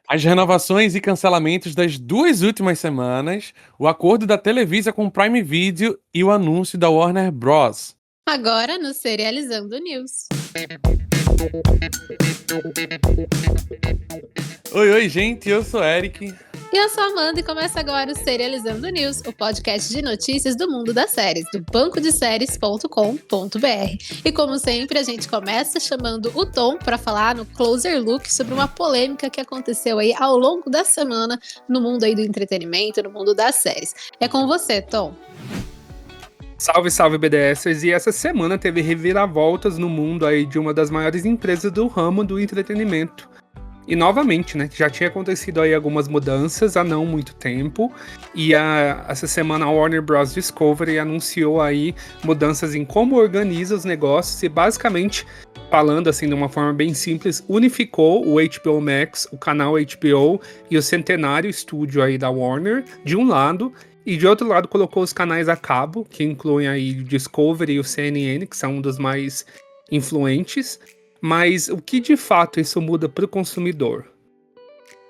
As renovações e cancelamentos das 2 últimas semanas, o acordo da Televisa com o Prime Video e o anúncio da Warner Bros. Agora no Serializando News. Oi, gente, eu sou Eric. E eu sou a Amanda e começa agora o Serializando News, o podcast de notícias do mundo das séries, do bancodeséries.com.br. E como sempre, a gente começa chamando o Tom para falar no Closer Look sobre uma polêmica que aconteceu aí ao longo da semana no mundo aí do entretenimento, no mundo das séries. É com você, Tom. Salve, salve, BDSers! E essa semana teve reviravoltas no mundo aí de uma das maiores empresas do ramo do entretenimento. E novamente, né, já tinha acontecido aí algumas mudanças há não muito tempo, e essa semana a Warner Bros. Discovery anunciou aí mudanças em como organiza os negócios e basicamente, falando assim de uma forma bem simples, unificou o HBO Max, o canal HBO e o Centenário Studio aí da Warner, de um lado, e de outro lado colocou os canais a cabo, que incluem aí o Discovery e o CNN, que são um dos mais influentes. Mas o que de fato isso muda para o consumidor?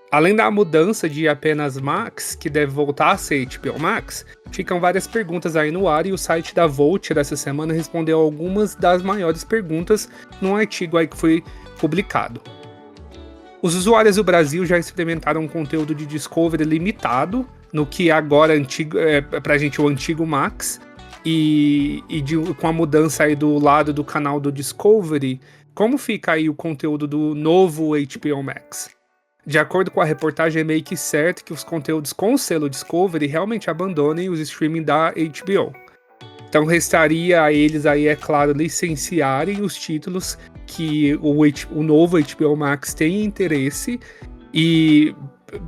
Além da mudança de apenas Max, que deve voltar a ser HBO Max, ficam várias perguntas aí no ar e o site da Vulture essa semana respondeu algumas das maiores perguntas num artigo aí que foi publicado. Os usuários do Brasil já experimentaram um conteúdo de Discovery limitado, no que agora é pra gente o antigo Max, com a mudança aí do lado do canal do Discovery, como fica aí o conteúdo do novo HBO Max? De acordo com a reportagem, é meio que certo que os conteúdos com o selo Discovery realmente abandonem os streaming da HBO. Então restaria a eles aí, é claro, licenciarem os títulos que o novo HBO Max tem interesse e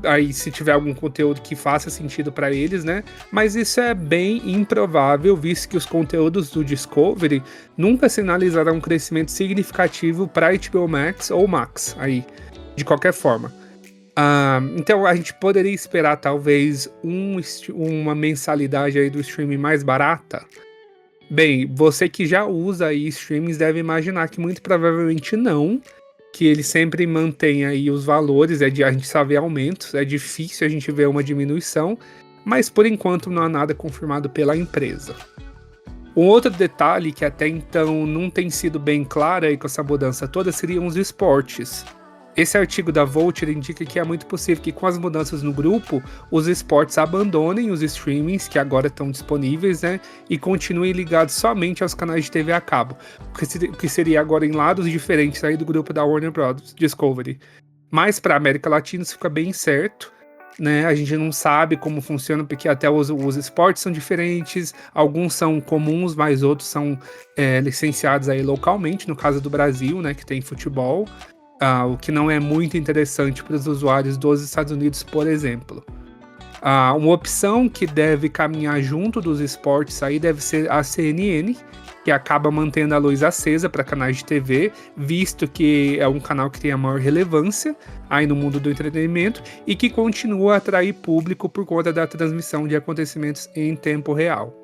aí se tiver algum conteúdo que faça sentido para eles, né? Mas isso é bem improvável, visto que os conteúdos do Discovery nunca sinalizaram um crescimento significativo para HBO Max ou Max, aí, de qualquer forma. Então a gente poderia esperar talvez uma mensalidade aí do streaming mais barata? Bem, você que já usa aí streamings deve imaginar que muito provavelmente não, que ele sempre mantém aí os valores, a gente só vê aumentos, é difícil a gente ver uma diminuição, mas por enquanto não há nada confirmado pela empresa. Um outro detalhe que até então não tem sido bem claro aí com essa mudança toda seriam os esportes. Esse artigo da Vulture indica que é muito possível que com as mudanças no grupo, os esportes abandonem os streamings que agora estão disponíveis, né, e continuem ligados somente aos canais de TV a cabo, o que seria agora em lados diferentes aí do grupo da Warner Bros. Discovery. Mas para a América Latina isso fica bem certo, né, a gente não sabe como funciona, porque até os esportes são diferentes, alguns são comuns, mas outros são licenciados aí localmente, no caso do Brasil, né, que tem futebol. O que não é muito interessante para os usuários dos Estados Unidos, por exemplo. Uma opção que deve caminhar junto dos esportes aí deve ser a CNN, que acaba mantendo a luz acesa para canais de TV, visto que é um canal que tem a maior relevância aí no mundo do entretenimento e que continua a atrair público por conta da transmissão de acontecimentos em tempo real.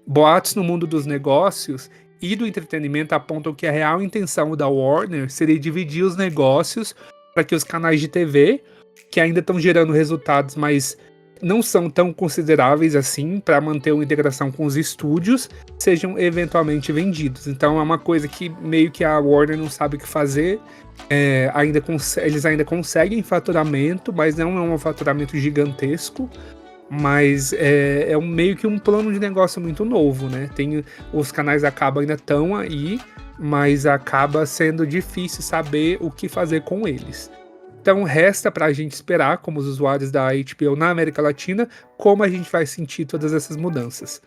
Boatos no mundo dos negócios e do entretenimento apontam que a real intenção da Warner seria dividir os negócios para que os canais de TV, que ainda estão gerando resultados, mas não são tão consideráveis assim para manter uma integração com os estúdios, sejam eventualmente vendidos. Então é uma coisa que meio que a Warner não sabe o que fazer. Eles ainda conseguem faturamento, mas não é um faturamento gigantesco. Mas é meio que um plano de negócio muito novo, né? Os canais acabam ainda estão aí, mas acaba sendo difícil saber o que fazer com eles. Então resta para a gente esperar, como os usuários da HBO na América Latina, como a gente vai sentir todas essas mudanças.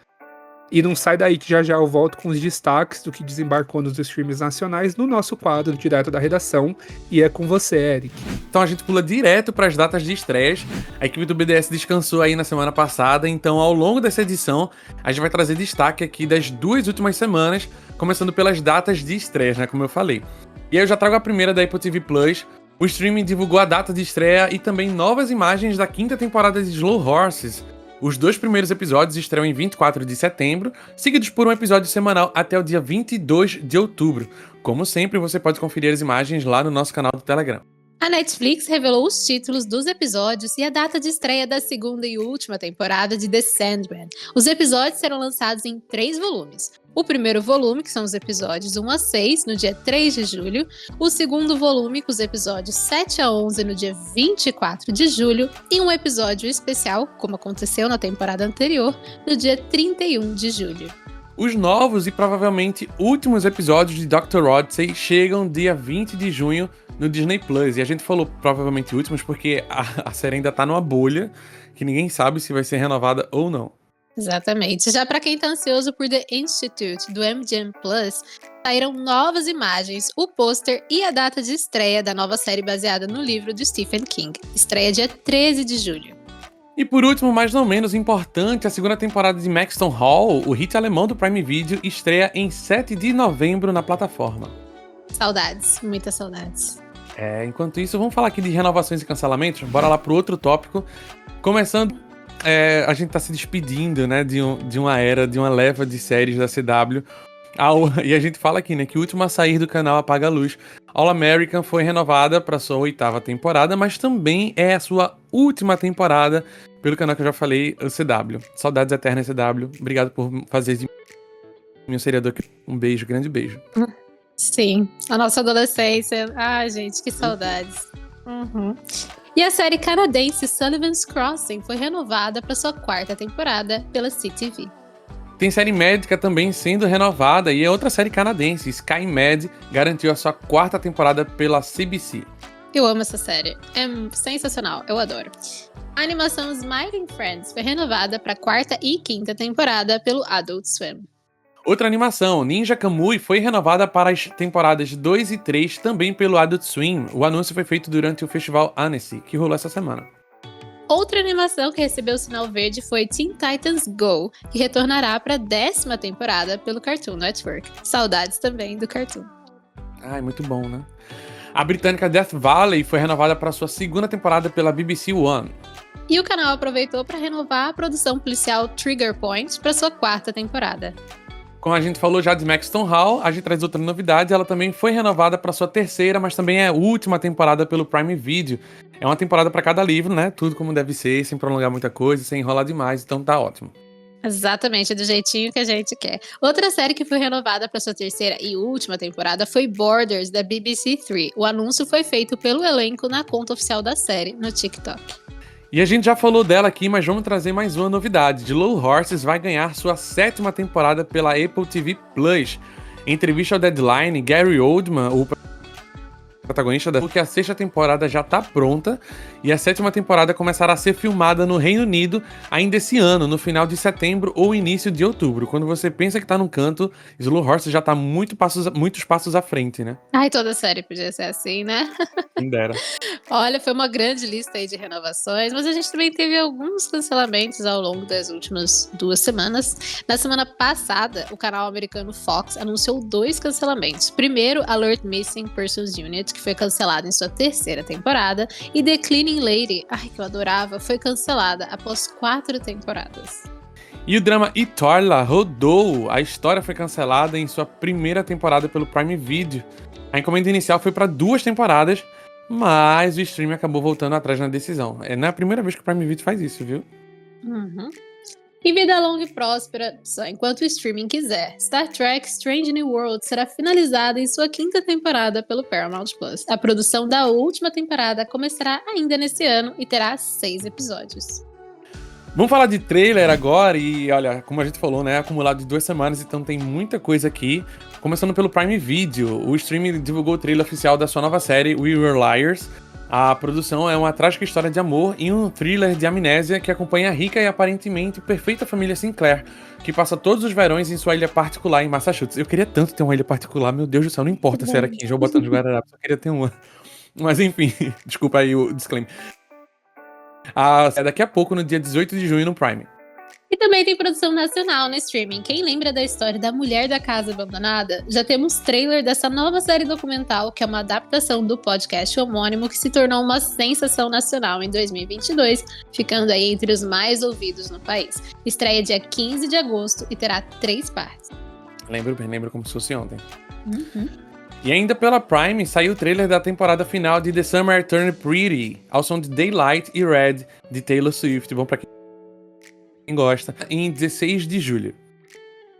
E não sai daí que já já eu volto com os destaques do que desembarcou nos streams nacionais no nosso quadro direto da redação, e é com você, Eric. Então a gente pula direto para as datas de estreias. A equipe do BDS descansou aí na semana passada, então ao longo dessa edição a gente vai trazer destaque aqui das 2 últimas semanas, começando pelas datas de estreias, né, como eu falei. E aí eu já trago a primeira da Apple TV Plus. O streaming divulgou a data de estreia e também novas imagens da 5ª temporada de Slow Horses. Os 2 primeiros episódios estreiam em 24 de setembro, seguidos por um episódio semanal até o dia 22 de outubro. Como sempre, você pode conferir as imagens lá no nosso canal do Telegram. A Netflix revelou os títulos dos episódios e a data de estreia da segunda e última temporada de The Sandman. Os episódios serão lançados em 3 volumes. O primeiro volume, que são os episódios 1 a 6, no dia 3 de julho. O segundo volume, com os episódios 7 a 11, no dia 24 de julho. E um episódio especial, como aconteceu na temporada anterior, no dia 31 de julho. Os novos e provavelmente últimos episódios de Dr. Odyssey chegam dia 20 de junho no Disney Plus. E a gente falou provavelmente últimos porque a série ainda tá numa bolha, que ninguém sabe se vai ser renovada ou não. Exatamente. Já para quem tá ansioso por The Institute, do MGM Plus, saíram novas imagens, o pôster e a data de estreia da nova série baseada no livro de Stephen King. Estreia dia 13 de julho. E por último, mas não menos importante, a segunda temporada de Maxton Hall, o hit alemão do Prime Video, estreia em 7 de novembro na plataforma. Saudades, muitas saudades. Enquanto isso, vamos falar aqui de renovações e cancelamentos? Bora lá pro outro tópico. Começando, a gente tá se despedindo, né, de uma era, de uma leva de séries da CW. E a gente fala aqui, né, que o último a sair do canal apaga a luz. All American foi renovada para sua 8ª temporada, mas também é a sua última temporada pelo canal que eu já falei, o CW. Saudades eternas, CW. Obrigado por fazer de meu seriador. Um beijo, grande beijo. Sim, a nossa adolescência. Ai, gente, que saudades. Uhum. E a série canadense Sullivan's Crossing foi renovada para sua 4ª temporada pela CTV. Tem série médica também sendo renovada e é outra série canadense, Sky Med, garantiu a sua 4ª temporada pela CBC. Eu amo essa série, é sensacional, eu adoro. A animação Smiling Friends foi renovada para a 4ª e 5ª temporada pelo Adult Swim. Outra animação, Ninja Kamui, foi renovada para as temporadas 2 e 3 também pelo Adult Swim. O anúncio foi feito durante o festival Annecy, que rolou essa semana. Outra animação que recebeu o sinal verde foi Teen Titans Go, que retornará para a 10ª temporada pelo Cartoon Network. Saudades também do Cartoon. Ai, muito bom, né? A britânica Death Valley foi renovada para sua 2ª temporada pela BBC One. E o canal aproveitou para renovar a produção policial Trigger Point para sua 4ª temporada. Como a gente falou já de Maxton Hall, a gente traz outra novidade, ela também foi renovada para sua 3ª, mas também é a última temporada pelo Prime Video. É uma temporada para cada livro, né? Tudo como deve ser, sem prolongar muita coisa, sem enrolar demais, então tá ótimo. Exatamente, do jeitinho que a gente quer. Outra série que foi renovada para sua 3ª e última temporada foi Borders, da BBC 3. O anúncio foi feito pelo elenco na conta oficial da série, no TikTok. E a gente já falou dela aqui, mas vamos trazer mais uma novidade. The Slow Horses vai ganhar sua 7ª temporada pela Apple TV+. Em entrevista ao Deadline, Gary Oldman, o protagonista falou que a 6ª temporada já tá pronta e a 7ª temporada começará a ser filmada no Reino Unido ainda esse ano, no final de setembro ou início de outubro. Quando você pensa que tá num canto, Slow Horses já tá muitos passos à frente, né? Ai, toda série podia ser assim, né? Quem dera. Olha, foi uma grande lista aí de renovações, mas a gente também teve alguns cancelamentos ao longo das últimas 2 semanas. Na semana passada, o canal americano Fox anunciou 2 cancelamentos. Primeiro, Alert Missing Persons Unit, que foi cancelada em sua 3ª temporada, e The Cleaning Lady, ai, que eu adorava, foi cancelada após 4 temporadas. E o drama Itorla rodou. A história foi cancelada em sua 1ª temporada pelo Prime Video. A encomenda inicial foi para 2 temporadas, mas o streaming acabou voltando atrás na decisão. Não é a primeira vez que o Prime Video faz isso, viu? Uhum. E vida longa e próspera, só enquanto o streaming quiser. Star Trek Strange New World será finalizada em sua 5ª temporada pelo Paramount+. A produção da última temporada começará ainda nesse ano e terá 6 episódios. Vamos falar de trailer agora e, olha, como a gente falou, né, acumulado de 2 semanas, então tem muita coisa aqui. Começando pelo Prime Video, o streaming divulgou o trailer oficial da sua nova série We Were Liars. A produção é uma trágica história de amor e um thriller de amnésia que acompanha a rica e aparentemente perfeita família Sinclair, que passa todos os verões em sua ilha particular em Massachusetts. Eu queria tanto ter uma ilha particular, meu Deus do céu, não importa se era aqui em Jabotão dos Guararapes, eu queria ter uma. Mas enfim, desculpa aí o disclaimer. É daqui a pouco, no dia 18 de junho, no Prime. E também tem produção nacional no streaming. Quem lembra da história da Mulher da Casa Abandonada? Já temos trailer dessa nova série documental, que é uma adaptação do podcast homônimo, que se tornou uma sensação nacional em 2022, ficando aí entre os mais ouvidos no país. Estreia dia 15 de agosto e terá 3 partes. Lembro como se fosse ontem. Uhum. E ainda pela Prime, saiu o trailer da temporada final de The Summer Turned Pretty, ao som de Daylight e Red, de Taylor Swift. Bom pra quem gosta, em 16 de julho.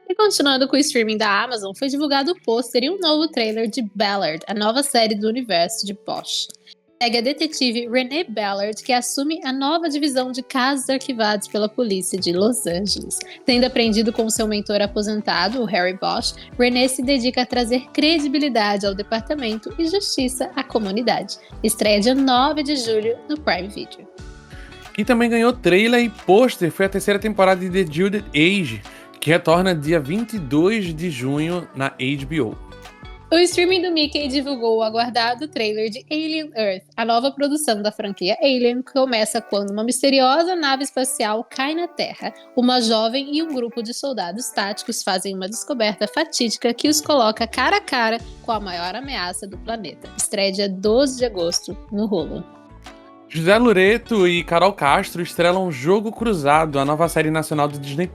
E continuando com o streaming da Amazon, foi divulgado o pôster e um novo trailer de Ballard, a nova série do universo de Bosch. Segue a detetive Renee Ballard, que assume a nova divisão de casos arquivados pela polícia de Los Angeles. Tendo aprendido com seu mentor aposentado, o Harry Bosch, Renee se dedica a trazer credibilidade ao departamento e justiça à comunidade. Estreia dia 9 de julho no Prime Video. Quem também ganhou trailer e pôster foi a terceira temporada de The Gilded Age, que retorna dia 22 de junho na HBO. O streaming do Mickey divulgou o aguardado trailer de Alien Earth. A nova produção da franquia Alien começa quando uma misteriosa nave espacial cai na Terra. Uma jovem e um grupo de soldados táticos fazem uma descoberta fatídica que os coloca cara a cara com a maior ameaça do planeta. Estreia dia 12 de agosto no Hulu. José Loreto e Carol Castro estrelam Jogo Cruzado, a nova série nacional do Disney+.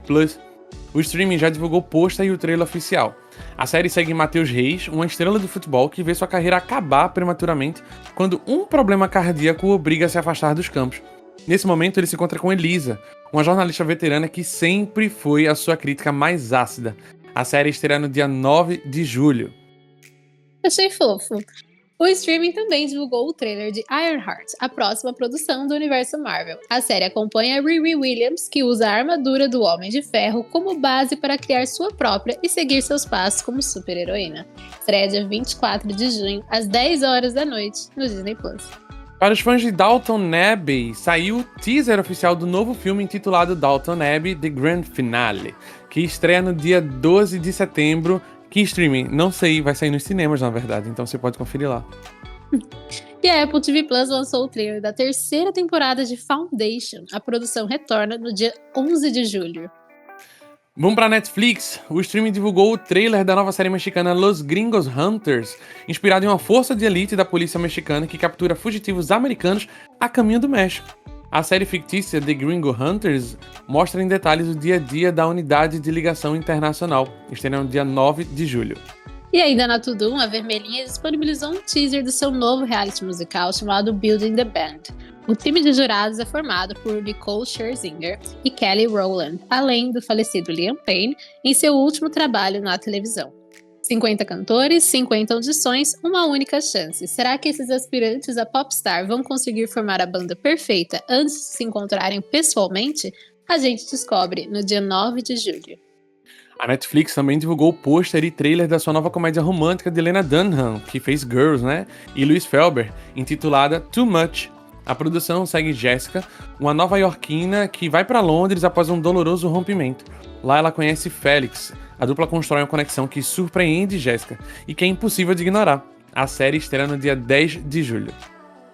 O streaming já divulgou o pôster e o trailer oficial. A série segue Matheus Reis, uma estrela do futebol que vê sua carreira acabar prematuramente quando um problema cardíaco o obriga a se afastar dos campos. Nesse momento, ele se encontra com Elisa, uma jornalista veterana que sempre foi a sua crítica mais ácida. A série estreia no dia 9 de julho. Achei fofo. O streaming também divulgou o trailer de Ironheart, a próxima produção do universo Marvel. A série acompanha Riri Williams, que usa a armadura do Homem de Ferro como base para criar sua própria e seguir seus passos como super-heroína. Estreia dia 24 de junho, às 10 horas da noite, no Disney+. Para os fãs de Downton Abbey, saiu o teaser oficial do novo filme intitulado Downton Abbey The Grand Finale, que estreia no dia 12 de setembro. Que streaming? Não sei, vai sair nos cinemas, na verdade, então você pode conferir lá. E a Apple TV Plus lançou o trailer da terceira temporada de Foundation. A produção retorna no dia 11 de julho. Vamos pra Netflix. O streaming divulgou o trailer da nova série mexicana Los Gringos Hunters, inspirado em uma força de elite da polícia mexicana que captura fugitivos americanos a caminho do México. A série fictícia The Gringo Hunters mostra em detalhes o dia a dia da unidade de ligação internacional, estreia no dia 9 de julho. E ainda na Tudum, a Vermelhinha disponibilizou um teaser do seu novo reality musical chamado Building the Band. O time de jurados é formado por Nicole Scherzinger e Kelly Rowland, além do falecido Liam Payne, em seu último trabalho na televisão. 50 cantores, 50 audições, uma única chance. Será que esses aspirantes a popstar vão conseguir formar a banda perfeita antes de se encontrarem pessoalmente? A gente descobre no dia 9 de julho. A Netflix também divulgou o pôster e trailer da sua nova comédia romântica de Lena Dunham, que fez Girls, né? E Louis Felber, intitulada Too Much. A produção segue Jessica, uma nova-iorquina que vai para Londres após um doloroso rompimento. Lá ela conhece Félix. A dupla constrói uma conexão que surpreende Jessica e que é impossível de ignorar. A série estreia no dia 10 de julho.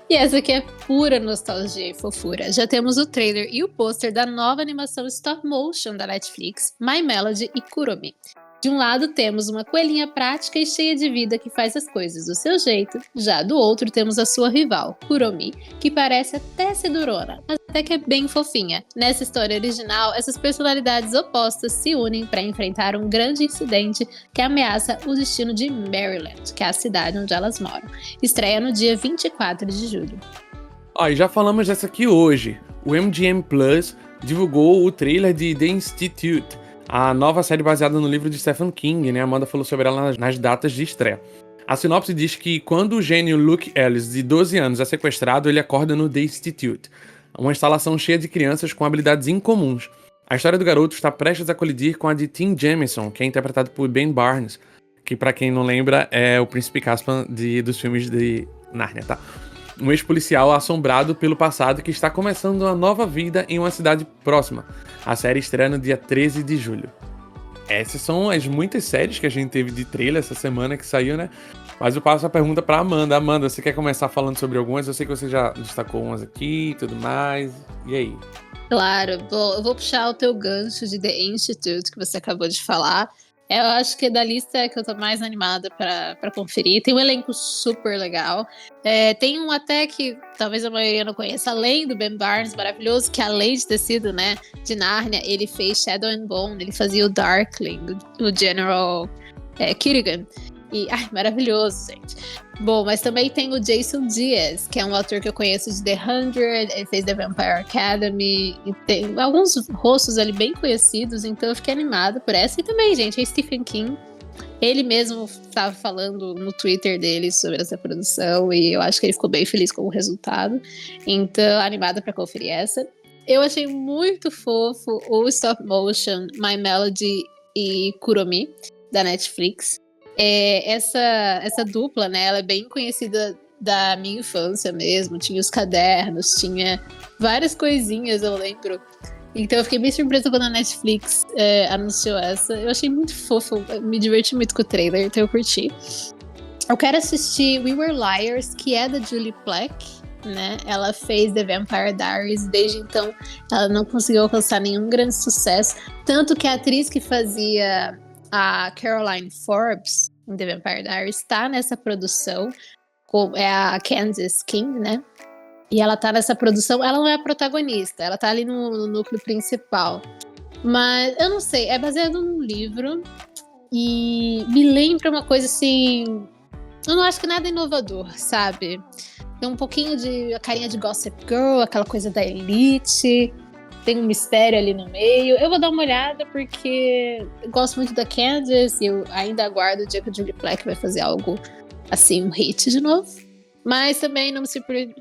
E essa aqui é pura nostalgia e fofura. Já temos o trailer e o pôster da nova animação stop motion da Netflix, My Melody e Kuromi. De um lado temos uma coelhinha prática e cheia de vida que faz as coisas do seu jeito, já do outro temos a sua rival, Kuromi, que parece até ser durona, mas até que é bem fofinha. Nessa história original, essas personalidades opostas se unem para enfrentar um grande incidente que ameaça o destino de Maryland, que é a cidade onde elas moram. Estreia no dia 24 de julho. E já falamos dessa aqui hoje. O MGM Plus divulgou o trailer de The Institute, a nova série baseada no livro de Stephen King, né? A Amanda falou sobre ela nas datas de estreia. A sinopse diz que quando o gênio Luke Ellis, de 12 anos, é sequestrado, ele acorda no The Institute, uma instalação cheia de crianças com habilidades incomuns. A história do garoto está prestes a colidir com a de Tim Jameson, que é interpretado por Ben Barnes, que, pra quem não lembra, é o príncipe Caspian dos filmes de Nárnia, tá? Um ex-policial assombrado pelo passado que está começando uma nova vida em uma cidade próxima. A série estreia no dia 13 de julho. Essas são as muitas séries que a gente teve de trailer essa semana que saiu, né? Mas eu passo a pergunta pra Amanda. Amanda, você quer começar falando sobre algumas? Eu sei que você já destacou umas aqui e tudo mais. E aí? Claro, eu vou puxar o teu gancho de The Institute que você acabou de falar. Eu acho que da lista que eu tô mais animada pra conferir. Tem um elenco super legal. Tem um até que talvez a maioria não conheça, além do Ben Barnes, maravilhoso, que além de ter sido, né, de Nárnia, ele fez Shadow and Bone, ele fazia o Darkling, o General Kerrigan. E, ai, maravilhoso, gente. Bom, mas também tem o Jason Diaz, que é um ator que eu conheço de The 100, ele fez The Vampire Academy, e tem alguns rostos ali bem conhecidos, então eu fiquei animada por essa. E também, gente, é Stephen King. Ele mesmo estava falando no Twitter dele sobre essa produção, e eu acho que ele ficou bem feliz com o resultado. Então, animada para conferir essa. Eu achei muito fofo o stop motion My Melody e Kuromi, da Netflix. Essa dupla, né, ela é bem conhecida da minha infância mesmo. Tinha os cadernos, tinha várias coisinhas, eu lembro. Então eu fiquei bem surpresa quando a Netflix anunciou essa. Eu achei muito fofo, me diverti muito com o trailer, então eu curti. Eu quero assistir We Were Liars, que é da Julie Plec, né? Ela fez The Vampire Diaries, desde então ela não conseguiu alcançar nenhum grande sucesso. Tanto que a atriz que fazia a Caroline Forbes em The Vampire Diaries está nessa produção, é a Candice King, né? E ela tá nessa produção, ela não é a protagonista, ela tá ali no núcleo principal. Mas eu não sei, é baseado num livro e me lembra uma coisa assim. Eu não acho que nada inovador, sabe? Tem um pouquinho de a carinha de Gossip Girl, aquela coisa da elite. Tem um mistério ali no meio. Eu vou dar uma olhada porque eu gosto muito da Candice e eu ainda aguardo o dia que a Julie Plec vai fazer algo assim, um hit de novo. Mas também não me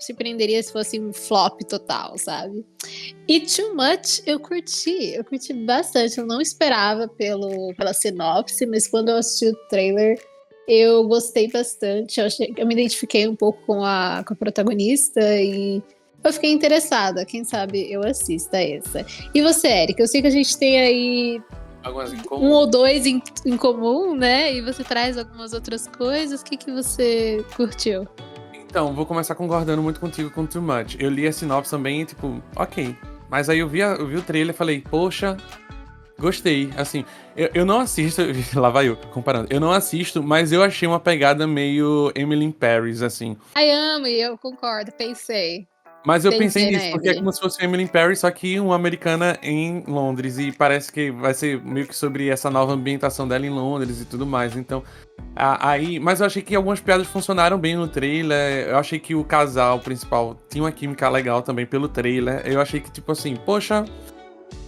surpreenderia se fosse um flop total, sabe? E Too Much eu curti bastante. Eu não esperava pela sinopse, mas quando eu assisti o trailer, eu gostei bastante. Eu me identifiquei um pouco com a protagonista e eu fiquei interessada. Quem sabe eu assista essa. E você, Eric? Eu sei que a gente tem aí um ou dois em comum, né? E você traz algumas outras coisas. O que você curtiu? Então, vou começar concordando muito contigo com Too Much. Eu li a sinopse também e, tipo, ok. Mas aí eu vi o trailer e falei, poxa, gostei. Assim, eu não assisto... Lá vai eu, comparando. Eu não assisto, mas eu achei uma pegada meio Emily in Paris, assim. Ai, amo, e eu concordo, pensei. Mas eu pensei nisso, porque é Emily. como se fosse Emily in Paris, só que uma americana em Londres. E parece que vai ser meio que sobre essa nova ambientação dela em Londres e tudo mais. Então, mas eu achei que algumas piadas funcionaram bem no trailer. Eu achei que o casal principal tinha uma química legal também pelo trailer. Eu achei que, tipo assim, poxa,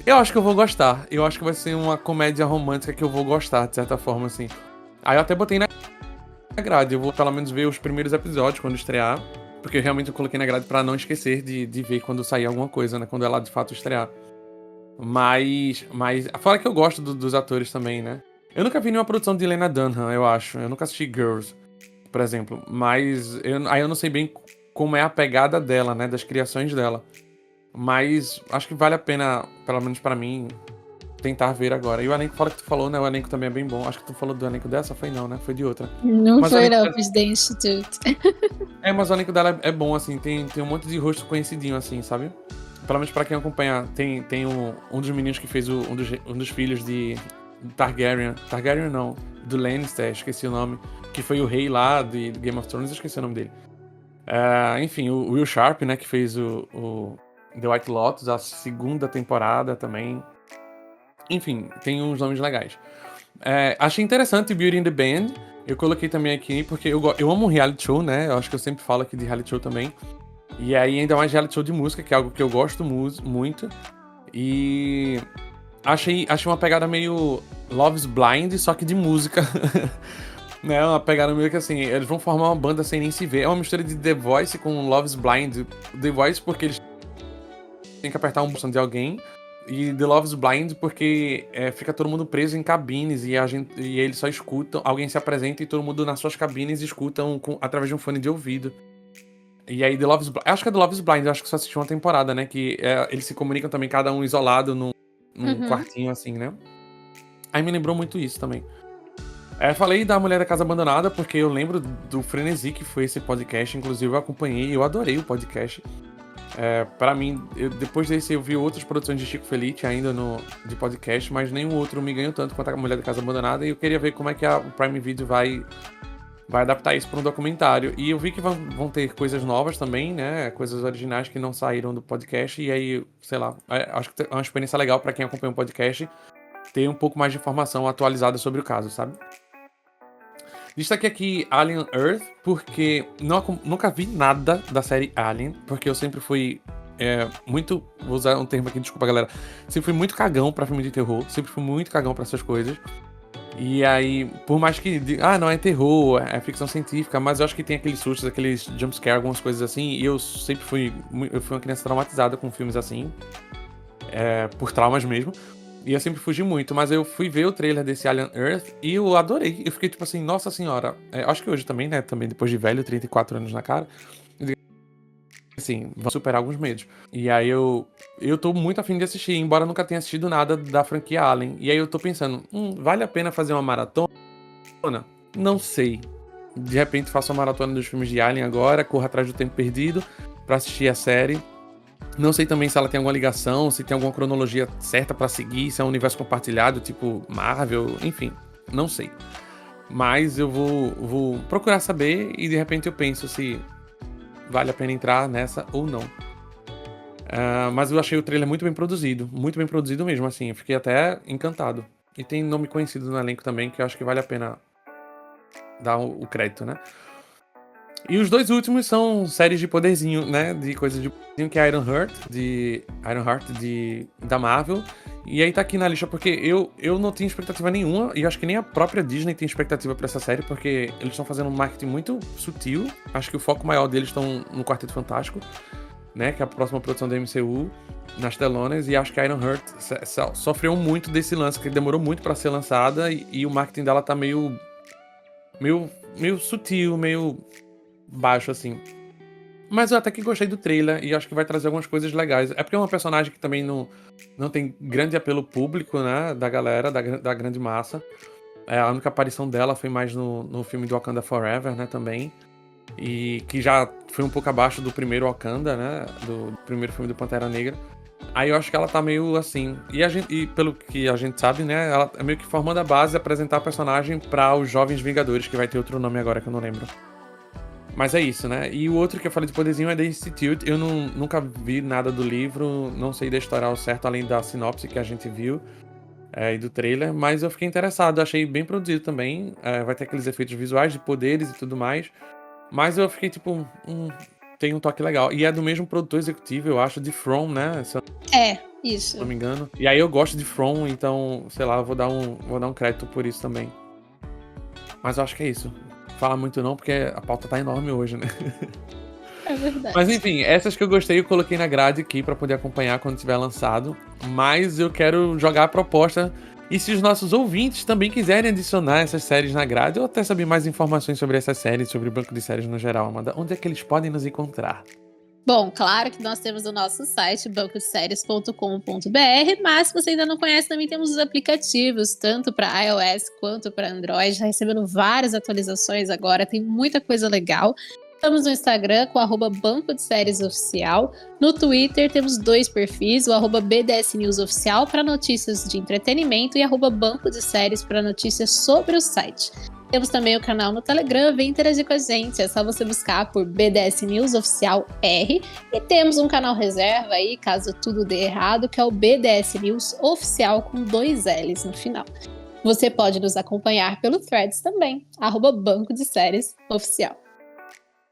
eu acho que eu vou gostar. Eu acho que vai ser uma comédia romântica que eu vou gostar, de certa forma, assim. Aí eu até botei na grade. Eu vou pelo menos ver os primeiros episódios quando estrear. Porque realmente eu coloquei na grade pra não esquecer de ver quando sair alguma coisa, né? Quando ela de fato estrear. Mas fora que eu gosto dos atores também, né? Eu nunca vi nenhuma produção de Lena Dunham, eu acho. Eu nunca assisti Girls, por exemplo. Mas aí eu não sei bem como é a pegada dela, né? Das criações dela. Mas acho que vale a pena, pelo menos pra mim, tentar ver agora. E o elenco, fora que tu falou, né? O elenco também é bem bom. Acho que tu falou do elenco dessa, foi não, né? Foi de outra. Não Mas foi não, fiz The Institute. Mas o elenco dela é bom, assim. Tem um monte de rosto conhecidinho, assim, sabe? Pelo menos pra quem acompanha, tem um dos meninos que fez um dos filhos de Targaryen. Targaryen não, do Lannister, esqueci o nome. Que foi o rei lá de Game of Thrones, esqueci o nome dele. Enfim, o Will Sharp, né, que fez o The White Lotus, a segunda temporada também. Enfim, tem uns nomes legais. Achei interessante Beauty and the Band. Eu coloquei também aqui porque eu amo reality show, né? Eu acho que eu sempre falo aqui de reality show também. E aí, ainda mais reality show de música, que é algo que eu gosto muito. E achei uma pegada meio Love's Blind, só que de música. Né? Uma pegada meio que assim, eles vão formar uma banda sem nem se ver. É uma mistura de The Voice com Love's Blind. The Voice porque eles têm que apertar um botão de alguém. E The Love's Blind porque fica todo mundo preso em cabines e eles só escutam, alguém se apresenta e todo mundo nas suas cabines escutam através de um fone de ouvido. E aí The Love's Blind, acho que é The Love's Blind, acho que só assisti uma temporada, né, que eles se comunicam também, cada um isolado num quartinho assim, né. Aí me lembrou muito isso também. Falei da Mulher da Casa Abandonada porque eu lembro do Frenesi, que foi esse podcast, inclusive eu acompanhei e eu adorei o podcast. Pra mim, depois desse eu vi outras produções de Chico Felice ainda de podcast, mas nenhum outro me ganhou tanto quanto a Mulher da Casa Abandonada, e eu queria ver como é que o Prime Video vai adaptar isso para um documentário. E eu vi que vão ter coisas novas também, né, coisas originais que não saíram do podcast, e aí, sei lá, acho que é uma experiência legal pra quem acompanha o podcast ter um pouco mais de informação atualizada sobre o caso, sabe? Destaquei aqui Alien Earth, porque nunca vi nada da série Alien, porque eu sempre fui muito... Vou usar um termo aqui, desculpa, galera. Sempre fui muito cagão pra filme de terror, sempre fui muito cagão pra essas coisas. E aí, por mais que... não é terror, é ficção científica, mas eu acho que tem aqueles sustos, aqueles jumpscare, algumas coisas assim, e eu sempre fui... Eu fui uma criança traumatizada com filmes assim, por traumas mesmo. E eu sempre fugi muito, mas eu fui ver o trailer desse Alien Earth e eu adorei. Eu fiquei tipo assim, nossa senhora. Acho que hoje também, né? Também depois de velho, 34 anos na cara. Assim, vou superar alguns medos. E aí eu tô muito afim de assistir, embora nunca tenha assistido nada da franquia Alien. E aí eu tô pensando, vale a pena fazer uma maratona? Não sei. De repente faço uma maratona dos filmes de Alien agora, corro atrás do tempo perdido pra assistir a série. Não sei também se ela tem alguma ligação, se tem alguma cronologia certa pra seguir, se é um universo compartilhado, tipo Marvel, enfim, não sei. Mas eu vou procurar saber e de repente eu penso se vale a pena entrar nessa ou não. Mas eu achei o trailer muito bem produzido mesmo, assim, eu fiquei até encantado. E tem nome conhecido no elenco também, que eu acho que vale a pena dar o crédito, né? E os dois últimos são séries de poderzinho, né? De coisa de poderzinho, que é Ironheart, da Marvel. E aí tá aqui na lista porque eu não tinha expectativa nenhuma, e eu acho que nem a própria Disney tem expectativa pra essa série, porque eles estão fazendo um marketing muito sutil. Acho que o foco maior deles estão no Quarteto Fantástico, né? Que é a próxima produção da MCU, nas telonas. E acho que a Ironheart sofreu muito desse lance, que demorou muito pra ser lançada, e o marketing dela tá meio sutil, meio baixo, assim. Mas eu até que gostei do trailer e acho que vai trazer algumas coisas legais. É porque é uma personagem que também não tem grande apelo público, né? Da galera, da grande massa. A única aparição dela foi mais no filme do Wakanda Forever, né? Também. E que já foi um pouco abaixo do primeiro Wakanda, né? Do primeiro filme do Pantera Negra. Aí eu acho que ela tá meio assim. E pelo que a gente sabe, né? Ela é meio que formando a base, apresentar a personagem para os Jovens Vingadores, que vai ter outro nome agora que eu não lembro. Mas é isso, né? E o outro que eu falei de poderzinho é The Institute. Eu nunca vi nada do livro, não sei da história ao certo, além da sinopse que a gente viu e do trailer, mas eu fiquei interessado, achei bem produzido também. Vai ter aqueles efeitos visuais de poderes e tudo mais. Mas eu fiquei tipo, tem um toque legal. E é do mesmo produtor executivo, eu acho, de From, né? Se eu isso. não me engano. E aí eu gosto de From, então, sei lá, eu vou dar um crédito por isso também. Mas eu acho que é isso. Fala muito não, porque a pauta tá enorme hoje, né? É verdade. Mas enfim, essas que eu gostei eu coloquei na grade aqui pra poder acompanhar quando tiver lançado. Mas eu quero jogar a proposta. E se os nossos ouvintes também quiserem adicionar essas séries na grade, ou até saber mais informações sobre essas séries, sobre o banco de séries no geral, Amanda, onde é que eles podem nos encontrar? Bom, claro que nós temos o nosso site, bancodeséries.com.br, mas se você ainda não conhece, também temos os aplicativos, tanto para iOS quanto para Android, já recebendo várias atualizações agora, tem muita coisa legal. Estamos no Instagram com o @Banco de Séries Oficial. No Twitter temos 2 perfis, o @BDS News Oficial para notícias de entretenimento e @Banco de Séries para notícias sobre o site. Temos também o canal no Telegram, vem interagir com a gente, é só você buscar por BDS News Oficial R. E temos um canal reserva aí, caso tudo dê errado, que é o BDS News Oficial com 2 L's no final. Você pode nos acompanhar pelo Threads também, @Banco de Séries Oficial.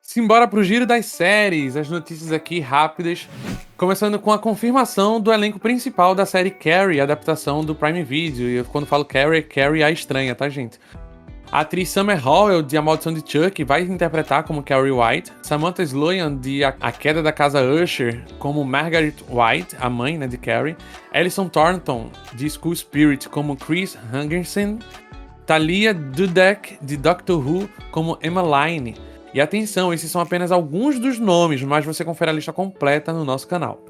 Simbora pro giro das séries, as notícias aqui rápidas, começando com a confirmação do elenco principal da série Carrie, adaptação do Prime Video. E quando falo Carrie, é Carrie a estranha, tá, gente? A atriz Summer Howell, de A Maldição de Chuck, vai interpretar como Carrie White. Samantha Sloyan, de A Queda da Casa Usher, como Margaret White, a mãe, né, de Carrie. Alison Thornton, de School Spirit, como Chris Hungerson. Talia Dudek, de Doctor Who, como Emmeline. E atenção, esses são apenas alguns dos nomes, mas você confere a lista completa no nosso canal.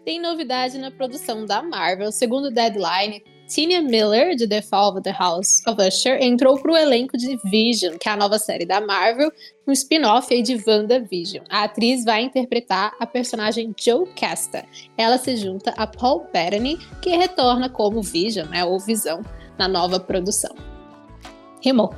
Tem novidade na produção da Marvel. Segundo Deadline, Tina Miller, de The Fall of the House of Usher, entrou para o elenco de Vision, que é a nova série da Marvel, um spin-off aí de WandaVision. A atriz vai interpretar a personagem Joe Casta. Ela se junta a Paul Bettany, que retorna como Vision, né, ou Visão, na nova produção. Rimou.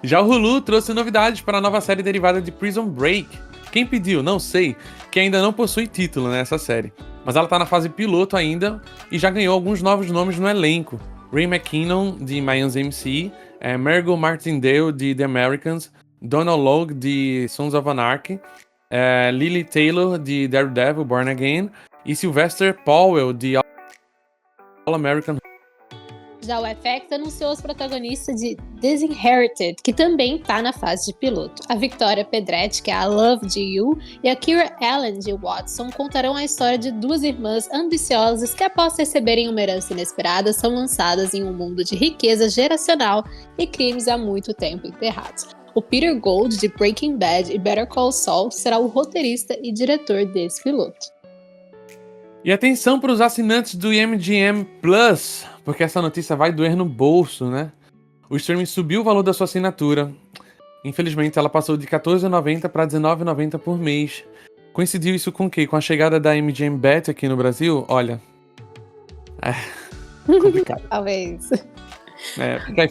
Já o Hulu trouxe novidades para a nova série derivada de Prison Break. Quem pediu? Não sei, que ainda não possui título nessa série. Mas ela tá na fase piloto ainda e já ganhou alguns novos nomes no elenco. Ray McKinnon, de Mayans MC, Margot Martindale, de The Americans, Donald Logue, de Sons of Anarchy, Lily Taylor, de Daredevil, Born Again, e Sylvester Powell, de All American. Já o FX anunciou os protagonistas de Disinherited, que também tá na fase de piloto. A Victoria Pedretti, que é a Love de You, e a Kira Allen de Watson contarão a história de duas irmãs ambiciosas que, após receberem uma herança inesperada, são lançadas em um mundo de riqueza geracional e crimes há muito tempo enterrados. O Peter Gould, de Breaking Bad e Better Call Saul, será o roteirista e diretor desse piloto. E atenção para os assinantes do MGM Plus, porque essa notícia vai doer no bolso, né? O streaming subiu o valor da sua assinatura. Infelizmente, ela passou de R$14,90 para R$19,90 por mês. Coincidiu isso com o quê? Com a chegada da MGM Bet aqui no Brasil? Olha... É complicado. Talvez.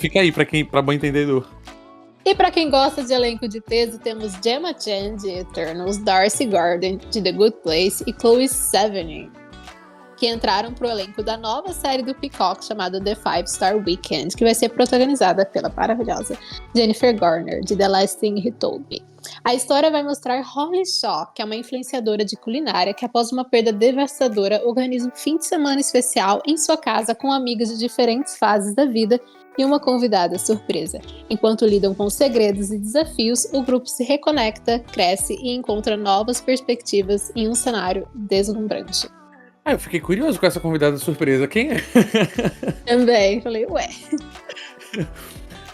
Fica aí para bom entendedor. E pra quem gosta de elenco de peso, temos Gemma Chan, de Eternals, Darcy Gordon, de The Good Place, e Chloe Sevigny, que entraram pro elenco da nova série do Peacock chamada The Five Star Weekend, que vai ser protagonizada pela maravilhosa Jennifer Garner, de The Last Thing He Told Me. A história vai mostrar Holly Shaw, que é uma influenciadora de culinária que, após uma perda devastadora, organiza um fim de semana especial em sua casa com amigas de diferentes fases da vida e uma convidada surpresa. Enquanto lidam com segredos e desafios, o grupo se reconecta, cresce e encontra novas perspectivas em um cenário deslumbrante. Eu fiquei curioso com essa convidada surpresa. Quem é? Também, falei, ué.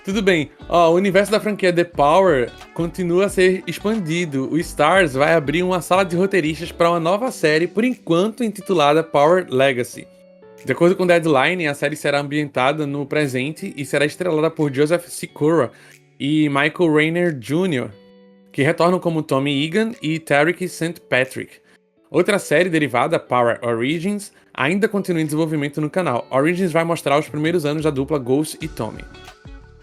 Tudo bem. O universo da franquia The Power continua a ser expandido. O Starz vai abrir uma sala de roteiristas para uma nova série, por enquanto intitulada Power Legacy. De acordo com Deadline, a série será ambientada no presente e será estrelada por Joseph Sikora e Michael Rayner Jr., que retornam como Tommy Egan e Tarek St. Patrick. Outra série derivada, Power Origins, ainda continua em desenvolvimento no canal. Origins vai mostrar os primeiros anos da dupla Ghost e Tommy.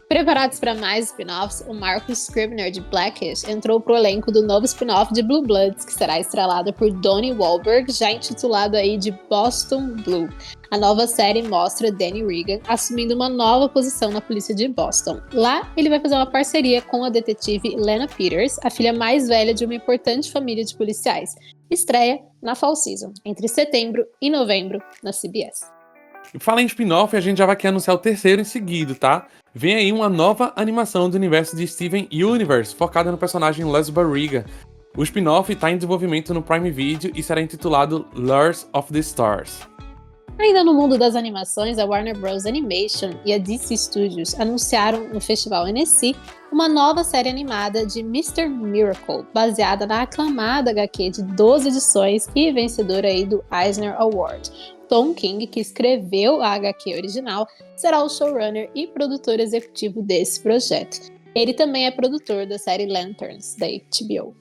Preparados para mais spin-offs, o Marcus Scribner, de Blackish, entrou pro elenco do novo spin-off de Blue Bloods, que será estrelado por Donnie Wahlberg, já intitulado aí de Boston Blue. A nova série mostra Danny Regan assumindo uma nova posição na polícia de Boston. Lá, ele vai fazer uma parceria com a detetive Lena Peters, a filha mais velha de uma importante família de policiais. Estreia na Fall Season, entre setembro e novembro, na CBS. Fala em spin-off, a gente já vai aqui anunciar o terceiro em seguida, tá? Vem aí uma nova animação do universo de Steven Universe, focada no personagem Les Barriga. O spin-off está em desenvolvimento no Prime Video e será intitulado Lures of the Stars. Ainda no mundo das animações, a Warner Bros. Animation e a DC Studios anunciaram no Festival Annecy uma nova série animada de Mr. Miracle, baseada na aclamada HQ de 12 edições e vencedora aí do Eisner Award. Tom King, que escreveu a HQ original, será o showrunner e produtor executivo desse projeto. Ele também é produtor da série Lanterns, da HBO.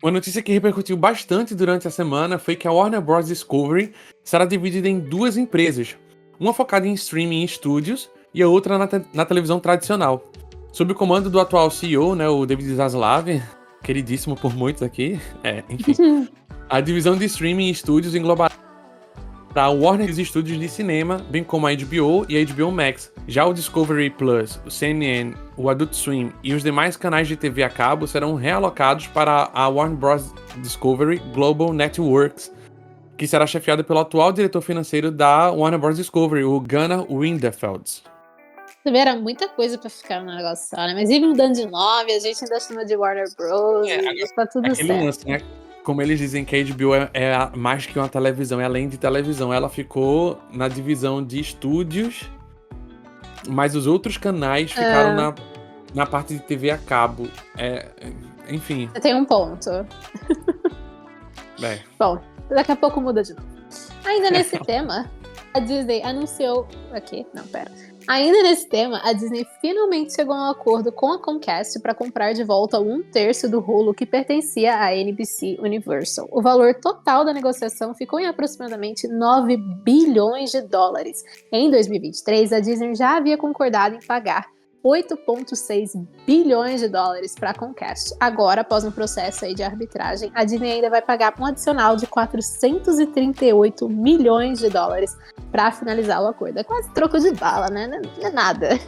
Uma notícia que repercutiu bastante durante a semana foi que a Warner Bros. Discovery será dividida em duas empresas, uma focada em streaming e estúdios e a outra na televisão tradicional. Sob o comando do atual CEO, né, o David Zaslav, queridíssimo por muitos aqui, enfim. A divisão de streaming e estúdios englobará a Warner Studios de cinema, bem como a HBO e a HBO Max. Já o Discovery Plus, o CNN, o Adult Swim e os demais canais de TV a cabo serão realocados para a Warner Bros. Discovery Global Networks, que será chefiada pelo atual diretor financeiro da Warner Bros. Discovery, o Gunnar Winderfeld. Era muita coisa pra ficar no negócio só, né? Mas ir mudando de nome, a gente ainda chama de Warner Bros. E tá tudo certo. Lance, né? Como eles dizem que a HBO é mais que uma televisão, é além de televisão. Ela ficou na divisão de estúdios, mas os outros canais ficaram na parte de TV a cabo. Enfim. Você tem um ponto. Bom, daqui a pouco muda de novo. Ainda nesse tema, a Disney anunciou... Ainda nesse tema, a Disney finalmente chegou a um acordo com a Comcast para comprar de volta 1/3 do Hulu que pertencia à NBC Universal. O valor total da negociação ficou em aproximadamente 9 bilhões de dólares. Em 2023, a Disney já havia concordado em pagar 8,6 bilhões de dólares para a Comcast. Agora, após um processo aí de arbitragem, a Disney ainda vai pagar um adicional de 438 milhões de dólares para finalizar o acordo. É quase troco de bala, né? Não é nada.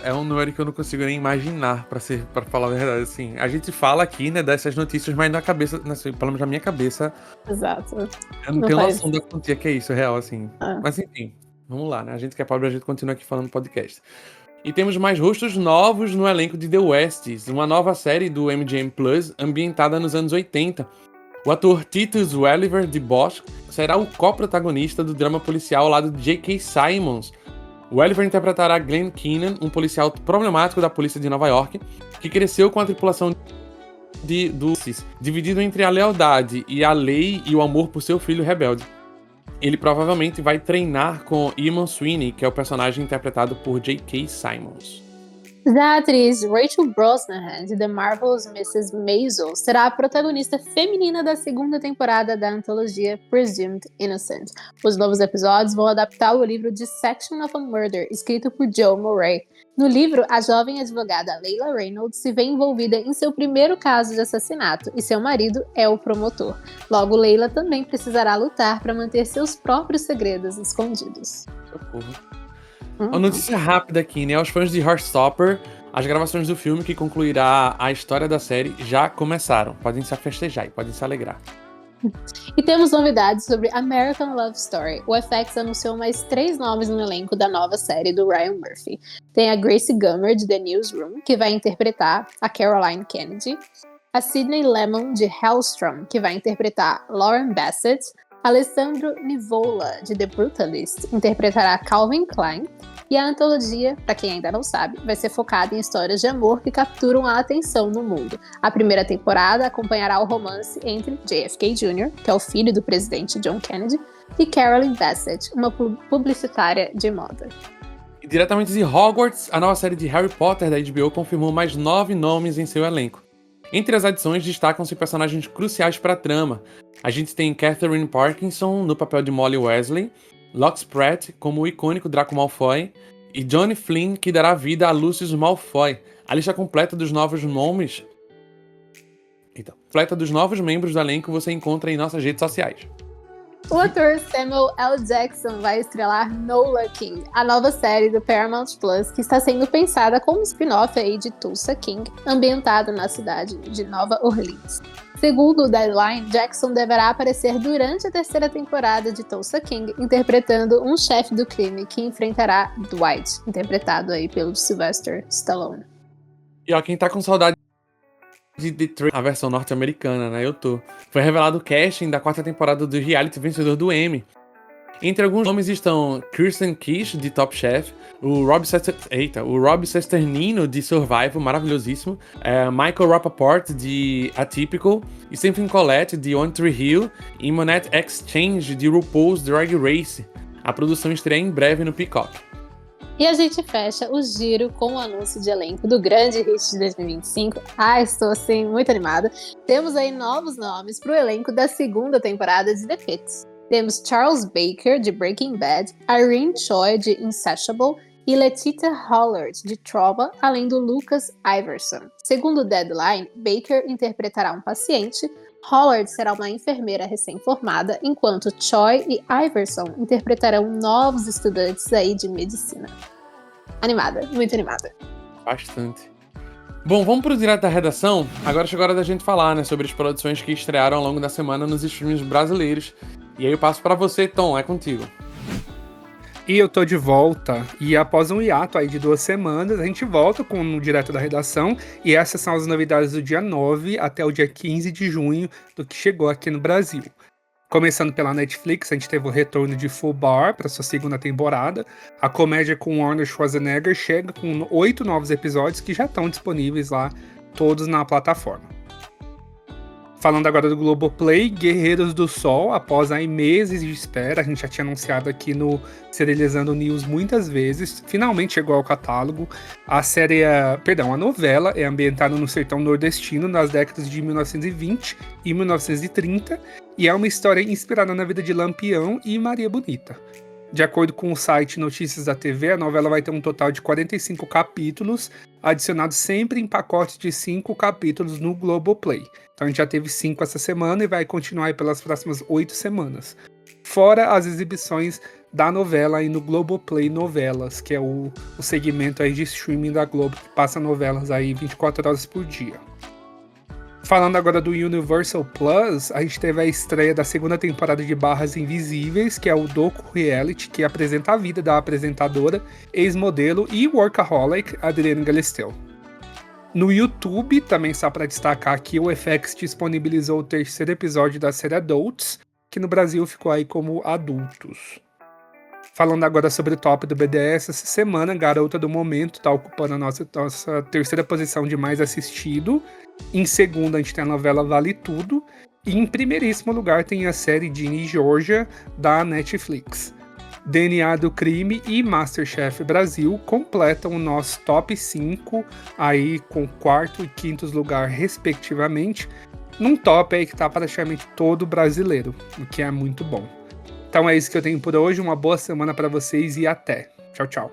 É um número que eu não consigo nem imaginar, pra falar a verdade, assim. A gente fala aqui, né, dessas notícias, mas na cabeça, pelo menos na minha cabeça, Exato. eu não tenho noção da quantia que é isso, real, assim. Mas enfim, vamos lá, né? A gente que é pobre, a gente continua aqui falando podcast. E temos mais rostos novos no elenco de The Westies, uma nova série do MGM Plus, ambientada nos anos 80. O ator Titus Welliver, de Bosch, será o co-protagonista do drama policial ao lado de J.K. Simmons. Welliver interpretará Glenn Keenan, um policial problemático da polícia de Nova York, que cresceu com a tripulação do SIS, dividido entre a lealdade e a lei e o amor por seu filho rebelde. Ele provavelmente vai treinar com Iman Sweeney, que é o personagem interpretado por J.K. Simmons. A atriz Rachel Brosnahan, de The Marvelous Mrs. Maisel, será a protagonista feminina da segunda temporada da antologia Presumed Innocent. Os novos episódios vão adaptar o livro Dissection of a Murder, escrito por Joe Murray. No livro, a jovem advogada Layla Reynolds se vê envolvida em seu primeiro caso de assassinato e seu marido é o promotor. Logo, Layla também precisará lutar para manter seus próprios segredos escondidos. Uma notícia rápida aqui, né? Aos fãs de Heartstopper, as gravações do filme que concluirá a história da série já começaram. Podem se festejar e podem se alegrar. E temos novidades sobre American Love Story. O FX anunciou mais 3 nomes no elenco da nova série do Ryan Murphy. Tem a Gracie Gummer, de The Newsroom, que vai interpretar a Caroline Kennedy. A Sydney Lemon, de Hellstrom, que vai interpretar Lauren Bassett. Alessandro Nivola, de The Brutalist, interpretará Calvin Klein. E a antologia, para quem ainda não sabe, vai ser focada em histórias de amor que capturam a atenção no mundo. A primeira temporada acompanhará o romance entre JFK Jr., que é o filho do presidente John Kennedy, e Carolyn Bassett, uma publicitária de moda. E diretamente de Hogwarts, a nova série de Harry Potter da HBO confirmou mais 9 nomes em seu elenco. Entre as adições destacam-se personagens cruciais para a trama. A gente tem Catherine Parkinson no papel de Molly Weasley, Lux Pratt como o icônico Draco Malfoy e Johnny Flynn, que dará vida a Lucius Malfoy. A lista completa dos novos nomes... completa dos novos membros do elenco você encontra em nossas redes sociais. O ator Samuel L. Jackson vai estrelar Nola King, a nova série do Paramount Plus, que está sendo pensada como um spin-off aí de Tulsa King, ambientado na cidade de Nova Orleans. Segundo o Deadline, Jackson deverá aparecer durante a 3ª temporada de Tulsa King, interpretando um chefe do crime que enfrentará Dwight, interpretado aí pelo Sylvester Stallone. E ó, quem tá com saudade de Detroit, a versão norte-americana, né? Eu tô. Foi revelado o casting da 4ª temporada do reality vencedor do Emmy. Entre alguns nomes estão Kirsten Kish, de Top Chef, o Rob Cesternino, de Survival, maravilhosíssimo, Michael Rapaport, de Atypical, Stephen Collette, de One Tree Hill, e Monette X Change, de RuPaul's Drag Race. A produção estreia em breve no Peacock. E a gente fecha o giro com o anúncio de elenco do grande hit de 2025. Estou assim muito animada. Temos aí novos nomes para o elenco da 2ª temporada de The Pitt. Temos Charles Baker, de Breaking Bad, Irene Choi, de Insatiable, e Letita Hollard, de Trauma, além do Lucas Iverson. Segundo o Deadline, Baker interpretará um paciente, Hollard será uma enfermeira recém-formada, enquanto Choi e Iverson interpretarão novos estudantes aí de medicina. Animada, muito animada. Bastante. Bom, vamos pro direto da redação. Agora chegou a hora da gente falar, né, sobre as produções que estrearam ao longo da semana nos streams brasileiros. E aí eu passo pra você, Tom, é contigo. E eu tô de volta, e após um hiato aí de 2 semanas, a gente volta com o Direto da Redação, e essas são as novidades do dia 9 até o dia 15 de junho do que chegou aqui no Brasil. Começando pela Netflix, a gente teve o retorno de Full Bar para sua 2ª temporada. A comédia com Arnold Schwarzenegger chega com 8 novos episódios que já estão disponíveis lá, todos na plataforma. Falando agora do Globoplay, Guerreiros do Sol, após aí meses de espera, a gente já tinha anunciado aqui no Serializando News muitas vezes, finalmente chegou ao catálogo. A novela é ambientada no sertão nordestino nas décadas de 1920 e 1930 e é uma história inspirada na vida de Lampião e Maria Bonita. De acordo com o site Notícias da TV, a novela vai ter um total de 45 capítulos, adicionados sempre em pacotes de 5 capítulos no Globoplay. Então a gente já teve 5 essa semana e vai continuar aí pelas próximas 8 semanas. Fora as exibições da novela aí no Globoplay Novelas, que é o segmento aí de streaming da Globo, que passa novelas aí 24 horas por dia. Falando agora do Universal Plus, a gente teve a estreia da segunda temporada de Barras Invisíveis, que é o docu-reality que apresenta a vida da apresentadora, ex-modelo e workaholic Adrienne Galisteu. No YouTube, também só para destacar que o FX disponibilizou o terceiro episódio da série Adults, que no Brasil ficou aí como Adultos. Falando agora sobre o top do BDS, essa semana, Garota do Momento está ocupando a nossa terceira posição de mais assistido. Em segundo, a gente tem a novela Vale Tudo. E em primeiríssimo lugar tem a série Ginny e Georgia, da Netflix. DNA do Crime e Masterchef Brasil completam o nosso top 5, aí com quarto e quinto lugar, respectivamente, num top aí que tá praticamente todo brasileiro, o que é muito bom. Então é isso que eu tenho por hoje, uma boa semana para vocês e até. Tchau, tchau.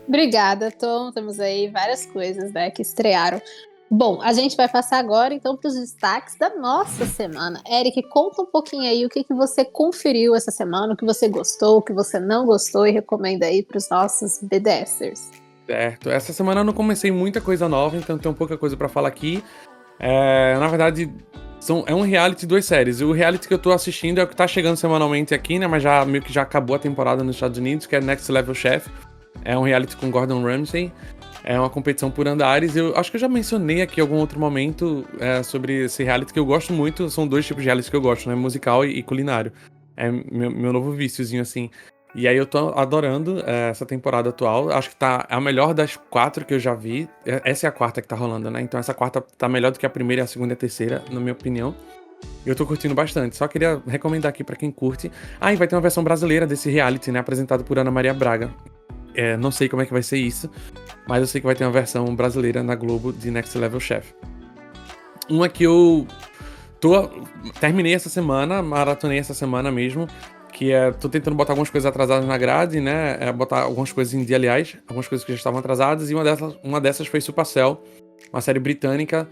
Obrigada, Tom. Temos aí várias coisas, né, que estrearam. Bom, a gente vai passar agora, então, para os destaques da nossa semana. Eric, conta um pouquinho aí o que você conferiu essa semana, o que você gostou, o que você não gostou e recomenda aí para os nossos BDSers. Certo. Essa semana eu não comecei muita coisa nova, então tem pouca coisa pra falar aqui. Na verdade, é um reality de 2 séries. O reality que eu tô assistindo é o que tá chegando semanalmente aqui, né? Mas já meio que já acabou a temporada nos Estados Unidos, que é Next Level Chef. É um reality com Gordon Ramsay. É uma competição por andares. Eu acho que eu já mencionei aqui em algum outro momento sobre esse reality que eu gosto muito. São 2 tipos de reality que eu gosto, né? Musical e culinário. É meu novo viciozinho, assim. E aí eu tô adorando essa temporada atual. Acho que tá a melhor das 4 que eu já vi. Essa é a 4ª que tá rolando, né? Então essa 4ª tá melhor do que a primeira, a segunda e a terceira, na minha opinião. Eu tô curtindo bastante. Só queria recomendar aqui pra quem curte. E vai ter uma versão brasileira desse reality, né? Apresentado por Ana Maria Braga. Não sei como é que vai ser isso, mas eu sei que vai ter uma versão brasileira na Globo de Next Level Chef. Uma que eu terminei essa semana, maratonei essa semana mesmo, que tô tentando botar algumas coisas atrasadas na grade, né? Botar algumas coisas em dia, aliás, algumas coisas que já estavam atrasadas, e uma dessas foi Supercell, uma série britânica,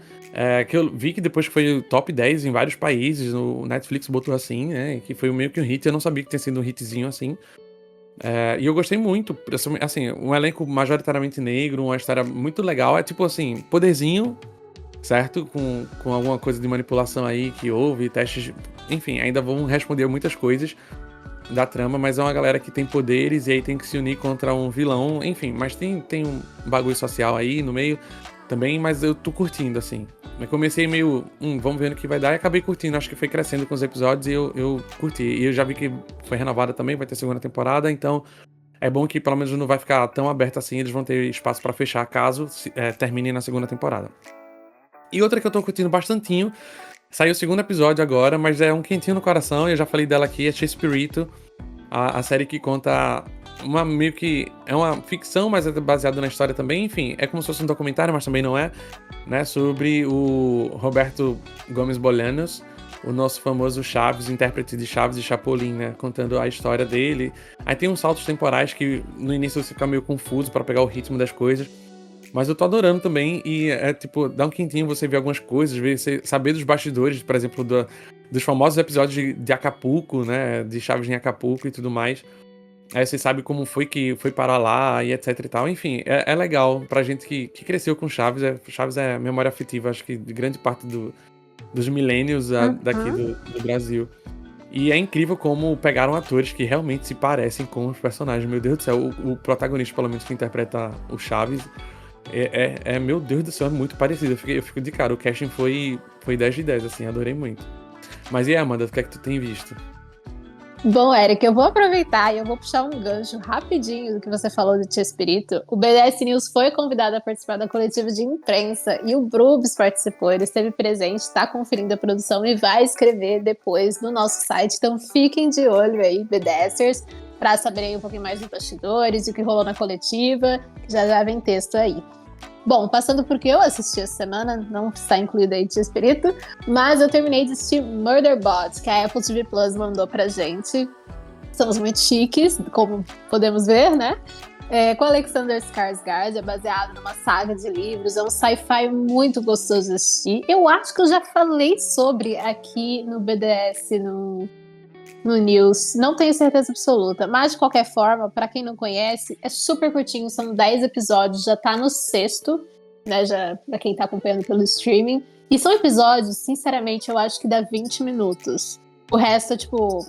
que eu vi que depois que foi top 10 em vários países, o Netflix botou assim, né? Que foi meio que um hit, eu não sabia que tinha sido um hitzinho assim. E eu gostei muito, assim, um elenco majoritariamente negro, uma história muito legal, tipo assim, poderzinho, certo? Com alguma coisa de manipulação aí que houve, testes, enfim, ainda vão responder muitas coisas da trama, mas é uma galera que tem poderes e aí tem que se unir contra um vilão, enfim, mas tem um bagulho social aí no meio também, mas eu tô curtindo, assim. Eu comecei meio, vamos ver no que vai dar, e acabei curtindo, acho que foi crescendo com os episódios e eu curti. E eu já vi que foi renovada também, vai ter segunda temporada, então é bom que pelo menos não vai ficar tão aberto assim, eles vão ter espaço pra fechar caso termine na segunda temporada. E outra que eu tô curtindo bastantinho, saiu o segundo episódio agora, mas é um quentinho no coração, eu já falei dela aqui, é Chespirito, a série que conta meio que é uma ficção, mas é baseado na história também, enfim, é como se fosse um documentário, mas também não é, né, sobre o Roberto Gomes Bolaños, o nosso famoso Chaves, intérprete de Chaves e Chapolin, né, contando a história dele. Aí tem uns saltos temporais que no início você fica meio confuso pra pegar o ritmo das coisas, mas eu tô adorando também, e tipo, dá um quentinho você ver algumas coisas, saber dos bastidores, por exemplo, dos famosos episódios de Acapulco, né, de Chaves em Acapulco e tudo mais. Aí você sabe como foi que foi parar lá e etc e tal. Enfim, é legal pra gente que cresceu com Chaves. Chaves é memória afetiva, acho que de grande parte dos millennials daqui do Brasil. E é incrível como pegaram atores que realmente se parecem com os personagens. Meu Deus do céu, o protagonista, pelo menos, que interpreta o Chaves, meu Deus do céu, é muito parecido. Eu fico de cara, o casting foi 10 de 10, assim, adorei muito. Mas e aí, Amanda, o que é que tu tem visto? Bom, Eric, eu vou aproveitar e eu vou puxar um gancho rapidinho do que você falou de Chespirito. O BDS News foi convidado a participar da coletiva de imprensa e o Brubs participou, ele esteve presente, está conferindo a produção e vai escrever depois no nosso site. Então fiquem de olho aí, BDSers, para saberem um pouquinho mais dos bastidores e o que rolou na coletiva, que já vem texto aí. Bom, passando por que eu assisti essa semana, não está incluído aí de Espírito, mas eu terminei de assistir Murderbot, que a Apple TV Plus mandou pra gente. Somos muito chiques, como podemos ver, né? Com Alexander Skarsgård, é baseado numa saga de livros, é um sci-fi muito gostoso de assistir. Eu acho que eu já falei sobre aqui no BDS, no News, não tenho certeza absoluta, mas de qualquer forma, pra quem não conhece, é super curtinho, são 10 episódios, já tá no 6º, né, já pra quem tá acompanhando pelo streaming, e são episódios, sinceramente, eu acho que dá 20 minutos. O resto é, tipo,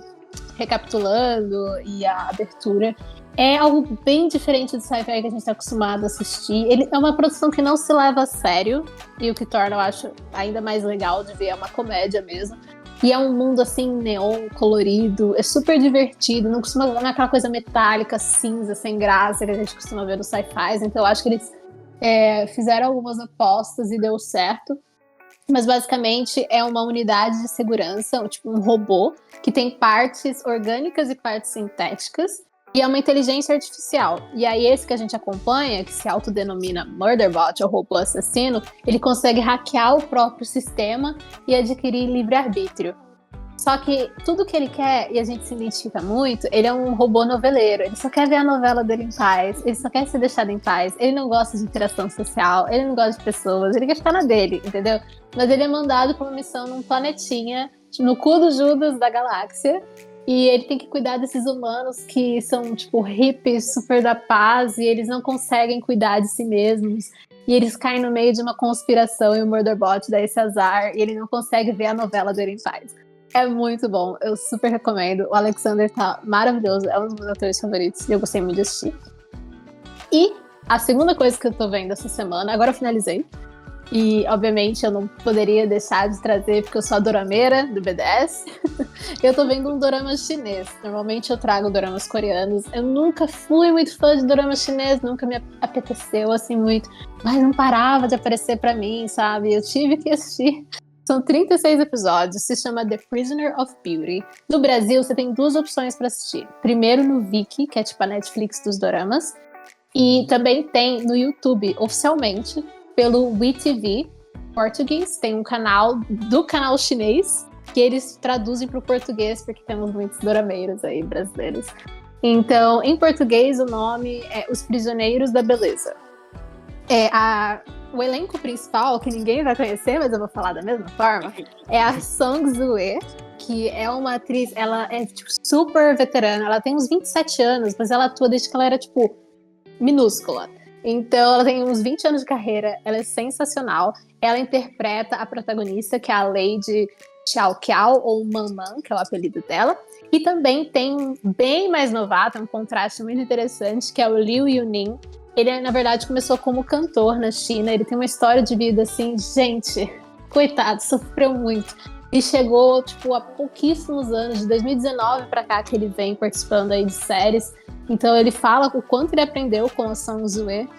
recapitulando e a abertura. É algo bem diferente do sci-fi que a gente tá acostumado a assistir. Ele é uma produção que não se leva a sério, e o que torna, eu acho, ainda mais legal de ver, é uma comédia mesmo. E é um mundo, assim, neon, colorido, é super divertido, não é aquela coisa metálica, cinza, sem graça que a gente costuma ver nos sci-fis. Então eu acho que eles fizeram algumas apostas e deu certo. Mas basicamente é uma unidade de segurança, tipo um robô, que tem partes orgânicas e partes sintéticas, e é uma inteligência artificial. E aí esse que a gente acompanha, que se autodenomina Murderbot, ou robô assassino, ele consegue hackear o próprio sistema e adquirir livre-arbítrio. Só que tudo que ele quer, e a gente se identifica muito, ele é um robô noveleiro. Ele só quer ver a novela dele em paz, ele só quer ser deixado em paz. Ele não gosta de interação social, ele não gosta de pessoas, ele quer ficar na dele, entendeu? Mas ele é mandado para uma missão num planetinha, no cu do Judas da galáxia, e ele tem que cuidar desses humanos que são, tipo, hippies, super da paz, e eles não conseguem cuidar de si mesmos. E eles caem no meio de uma conspiração e o Murderbot dá esse azar, e ele não consegue ver a novela dele em paz. É muito bom, eu super recomendo. O Alexander tá maravilhoso, é um dos meus atores favoritos e eu gostei muito de assistir. E a segunda coisa que eu tô vendo essa semana, agora eu finalizei, e obviamente eu não poderia deixar de trazer, porque eu sou a dorameira do BDS. Eu tô vendo um dorama chinês. Normalmente eu trago doramas coreanos. Eu nunca fui muito fã de dorama chinês, nunca me apeteceu assim muito, mas não parava de aparecer pra mim, sabe? Eu tive que assistir. São 36 episódios, se chama The Prisoner of Beauty. No Brasil, você tem 2 opções para assistir. Primeiro no Viki, que é tipo a Netflix dos doramas. E também tem no YouTube, oficialmente, pelo WeTV português. Tem um canal do canal chinês, que eles traduzem para o português, porque temos muitos dorameiros aí brasileiros. Então, em português, o nome é Os Prisioneiros da Beleza. O elenco principal, que ninguém vai conhecer, mas eu vou falar da mesma forma, é a Song Zue, que é uma atriz, ela é tipo, super veterana, ela tem uns 27 anos, mas ela atua desde que ela era, tipo, minúscula. Então ela tem uns 20 anos de carreira, ela é sensacional. Ela interpreta a protagonista, que é a Lady Xiao Qiao, ou Man, que é o apelido dela. E também tem um bem mais novato, um contraste muito interessante, que é o Liu Yuning. Ele, na verdade, começou como cantor na China. Ele tem uma história de vida, assim, gente, coitado, sofreu muito. E chegou, tipo, há pouquíssimos anos, de 2019 pra cá, que ele vem participando aí de séries. Então ele fala o quanto ele aprendeu com a Song Zue.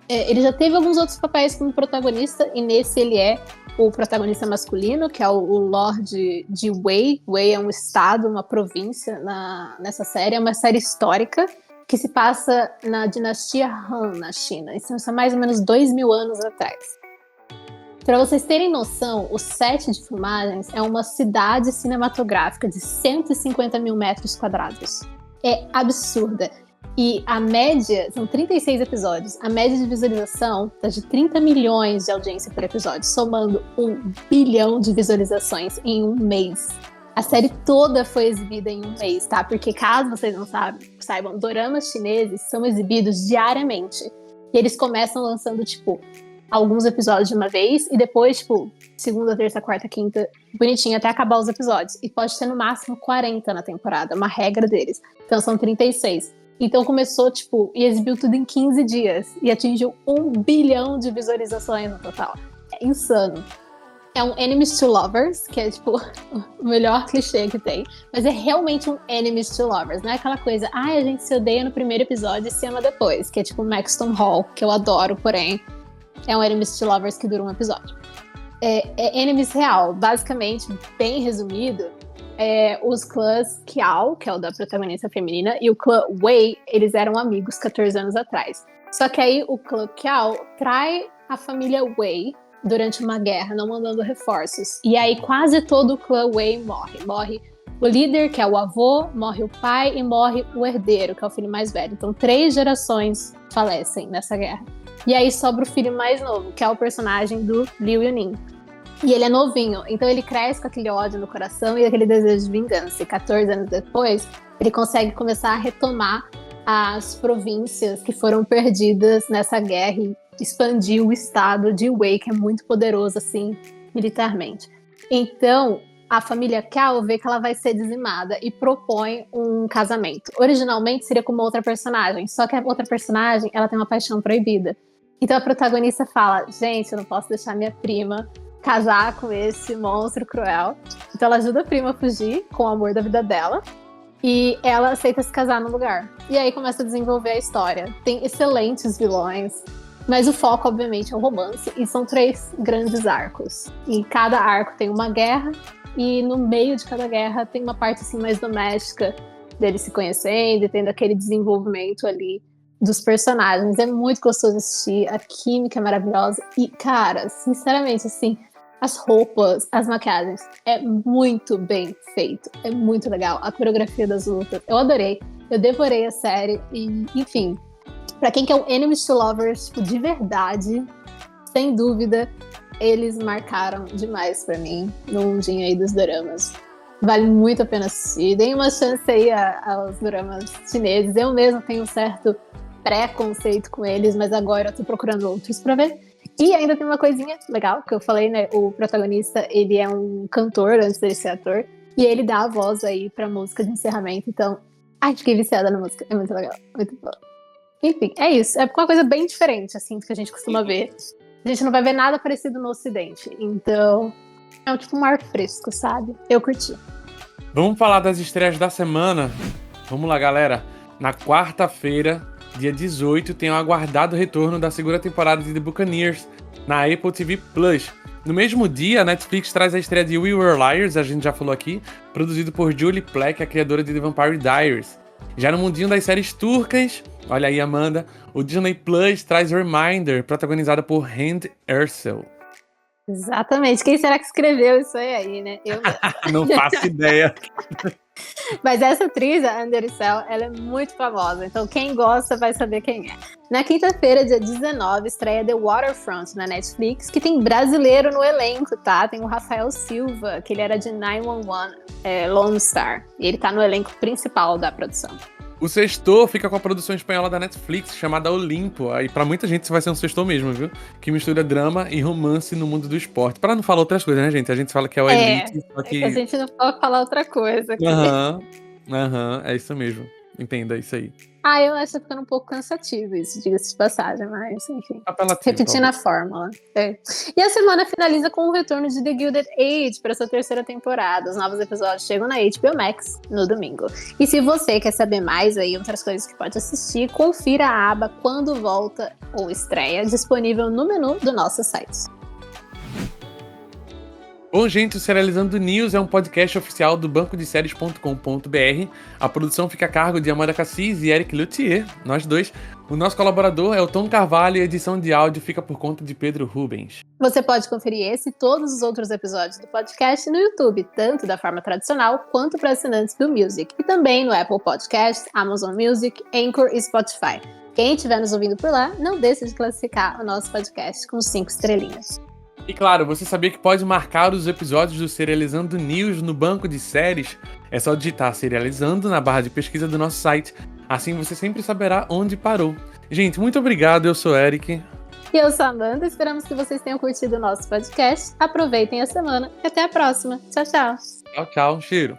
Ele já teve alguns outros papéis como protagonista, e nesse ele é o protagonista masculino, que é o Lord de Wei. Wei é um estado, uma província nessa série. É uma série histórica que se passa na dinastia Han, na China. Isso é mais ou menos 2.000 anos atrás. Para vocês terem noção, o set de filmagens é uma cidade cinematográfica de 150 mil metros quadrados. É absurda. E a média, são 36 episódios, a média de visualização tá de 30 milhões de audiência por episódio, somando 1 bilhão de visualizações em um mês. A série toda foi exibida em um mês, tá? Porque caso vocês não saibam, doramas chineses são exibidos diariamente. E eles começam lançando, tipo, alguns episódios de uma vez, e depois, tipo, segunda, terça, quarta, quinta, bonitinho, até acabar os episódios. E pode ter no máximo 40 na temporada, uma regra deles. Então são 36. Então começou, tipo, e exibiu tudo em 15 dias. E atingiu 1 bilhão de visualizações no total. É insano. É um enemies to lovers, que é, tipo, o melhor clichê que tem. Mas é realmente um enemies to lovers. Não é aquela coisa, a gente se odeia no primeiro episódio e se ama depois. Que é tipo Maxton Hall, que eu adoro, porém é um enemies to lovers que dura um episódio. É enemies real. Basicamente, bem resumido, os clãs Qiao, que é o da protagonista feminina, e o clã Wei, eles eram amigos 14 anos atrás. Só que aí o clã Qiao trai a família Wei durante uma guerra, não mandando reforços. E aí quase todo o clã Wei morre. Morre o líder, que é o avô, morre o pai e morre o herdeiro, que é o filho mais velho. Então 3 gerações falecem nessa guerra. E aí sobra o filho mais novo, que é o personagem do Liu Yunin. E ele é novinho, então ele cresce com aquele ódio no coração e aquele desejo de vingança. E 14 anos depois, ele consegue começar a retomar as províncias que foram perdidas nessa guerra e expandir o estado de Wei, que é muito poderoso, assim, militarmente. Então, a família Cao vê que ela vai ser dizimada e propõe um casamento. Originalmente seria com uma outra personagem, só que a outra personagem, ela tem uma paixão proibida. Então a protagonista fala, gente, eu não posso deixar minha prima casar com esse monstro cruel. Então ela ajuda a prima a fugir com o amor da vida dela. E ela aceita se casar no lugar. E aí começa a desenvolver a história. Tem excelentes vilões, mas o foco, obviamente, é o romance. E são 3 grandes arcos. E cada arco tem uma guerra. E no meio de cada guerra tem uma parte assim mais doméstica deles se conhecendo e tendo aquele desenvolvimento ali dos personagens. É muito gostoso assistir. A química é maravilhosa. E, cara, sinceramente, assim, as roupas, as maquiagens, é muito bem feito. É muito legal. A coreografia das lutas, eu adorei. Eu devorei a série e, enfim, pra quem quer um Enemies to Lovers, tipo, de verdade, sem dúvida, eles marcaram demais pra mim no mundinho aí dos doramas. Vale muito a pena assistir. Deem uma chance aí aos doramas chineses. Eu mesmo tenho um certo preconceito com eles, mas agora eu tô procurando outros pra ver. E ainda tem uma coisinha legal, que eu falei, né? O protagonista, ele é um cantor antes dele ser ator. E ele dá a voz aí pra música de encerramento. Então, ai, fiquei viciada na música. É muito legal, muito bom. Enfim, é isso. É uma coisa bem diferente, assim, do que a gente costuma ver. A gente não vai ver nada parecido no Ocidente. Então, é tipo um ar fresco, sabe? Eu curti. Vamos falar das estreias da semana? Vamos lá, galera. Na quarta-feira, dia 18, tem o aguardado retorno da segunda temporada de The Buccaneers na Apple TV+. No mesmo dia, a Netflix traz a estreia de We Were Liars, a gente já falou aqui, produzido por Julie Plec, a criadora de The Vampire Diaries. Já no mundinho das séries turcas, olha aí, Amanda, o Disney Plus traz Reminder, protagonizada por Hand Erçel. Exatamente. Quem será que escreveu isso aí, né? Eu Não faço ideia. Mas essa atriz, a Andercel, ela é muito famosa, então quem gosta vai saber quem é. Na quinta-feira, dia 19, estreia The Waterfront na Netflix, que tem brasileiro no elenco, tá? Tem o Rafael Silva, que ele era de 911, Lone Star, e ele tá no elenco principal da produção. O Sextor fica com a produção espanhola da Netflix, chamada Olimpo. Aí pra muita gente isso vai ser um Sextor mesmo, viu? Que mistura drama e romance no mundo do esporte. Pra não falar outras coisas, né, gente? A gente fala que é o Elite, só que... a gente não pode falar outra coisa aqui. É isso mesmo. Entenda isso aí. Eu acho que tá ficando um pouco cansativo isso, diga-se de passagem, mas enfim. Apelativo, Repetindo a fórmula. E a semana finaliza com o retorno de The Gilded Age para sua 3ª temporada. Os novos episódios chegam na HBO Max no domingo. E se você quer saber mais aí, outras coisas que pode assistir, confira a aba Quando Volta ou Estreia, disponível no menu do nosso site. Bom, gente, o Serializando News é um podcast oficial do bancodeséries.com.br. A produção fica a cargo de Amanda Cassis e Eric Luthier, nós dois. O nosso colaborador é o Tom Carvalho e a edição de áudio fica por conta de Pedro Rubens. Você pode conferir esse e todos os outros episódios do podcast no YouTube, tanto da forma tradicional quanto para assinantes do Music. E também no Apple Podcasts, Amazon Music, Anchor e Spotify. Quem estiver nos ouvindo por lá, não deixe de classificar o nosso podcast com 5 estrelinhas. E claro, você sabia que pode marcar os episódios do Serializando News no banco de séries? É só digitar Serializando na barra de pesquisa do nosso site. Assim você sempre saberá onde parou. Gente, muito obrigado, eu sou Eric. E eu sou a Amanda, esperamos que vocês tenham curtido o nosso podcast. Aproveitem a semana e até a próxima. Tchau, tchau. Tchau, tchau, cheiro.